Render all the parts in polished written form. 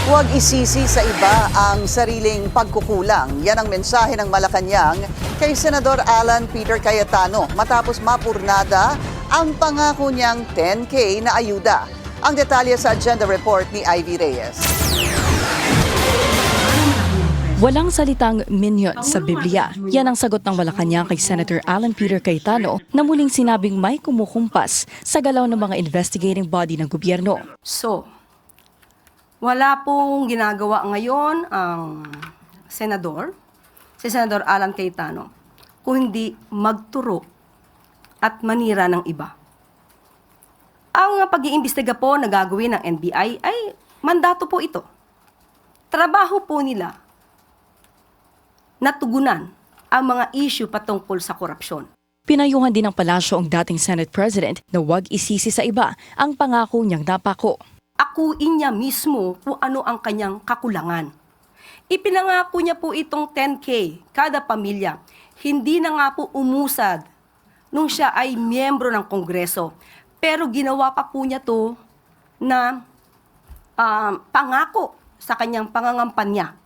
Huwag isisi sa iba ang sariling pagkukulang. Yan ang mensahe ng Malacanang kay Senador Alan Peter Cayetano matapos mapurnada ang pangako niyang 10K na ayuda. Ang detalye sa agenda report ni Ivy Reyes. Walang salitang minion sa Biblia. Yan ang sagot ng Malacanang kay Senator Alan Peter Cayetano na muling sinabing may kumukumpas sa galaw ng mga investigating body ng gobyerno. So, wala pong ginagawa ngayon ang senador, si Senador Alan Cayetano, kung hindi magturo at manira ng iba. Ang pag-iimbestiga po na gagawin ng NBI ay mandato po ito. Trabaho po nila na tugunan ang mga issue patungkol sa korupsyon. Pinayuhan din ng palasyo ang dating Senate President na huwag isisi sa iba ang pangako niyang napako. Akuin niya mismo kung ano ang kanyang kakulangan. Ipinangako niya po itong 10K kada pamilya. Hindi na nga po umusad nung siya ay miyembro ng Kongreso. Pero ginawa pa po niya to na pangako sa kanyang pangangampanya.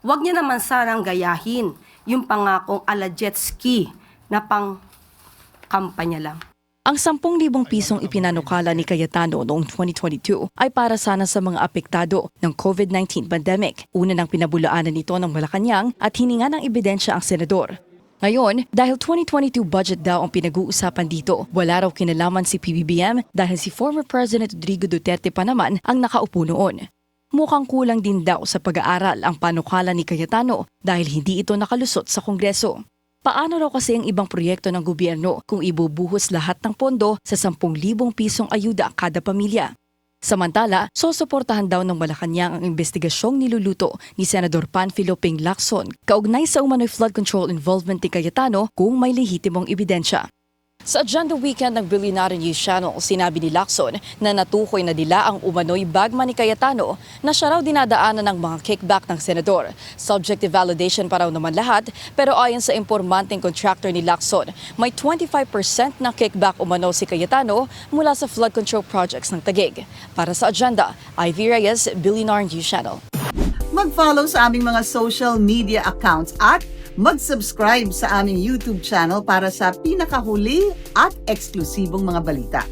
Huwag niya naman sanang gayahin yung pangakong ala jet ski na pang kampanya lang. Ang 10,000 pisong ipinanukala ni Cayetano noong 2022 ay para sana sa mga apektado ng COVID-19 pandemic. Una nang pinabulaanan nito ng Malacanang at hininga ng ebidensya ang senador. Ngayon, dahil 2022 budget daw ang pinag-uusapan dito, wala raw kinalaman si PBBM dahil si former President Rodrigo Duterte pa naman ang nakaupo noon. Mukhang kulang din daw sa pag-aaral ang panukala ni Cayetano dahil hindi ito nakalusot sa Kongreso. Paano raw kasi ang ibang proyekto ng gobyerno kung ibubuhos lahat ng pondo sa 10,000 pisong ayuda kada pamilya? Samantala, susuportahan daw ng Malacanang ang investigasyong niluluto ni Senador Panfilo Ping Lacson kaugnay sa umano'y flood control involvement ni Cayetano kung may lehitimong ebidensya. Sa Agenda Weekend ng Billionaire News Channel, sinabi ni Lacson na natukoy na nila ang umano'y bagman ni Cayetano na siya raw dinadaanan ng mga kickback ng senador. Subject to validation pa raw naman lahat, pero ayon sa impormanteng contractor ni Lacson, may 25% na kickback umano si Cayetano mula sa flood control projects ng Taguig. Para sa Agenda, Ivy Reyes, Billionaire News Channel. Mag-follow sa aming mga social media accounts at mag-subscribe sa aming YouTube channel para sa pinakahuli at eksklusibong mga balita.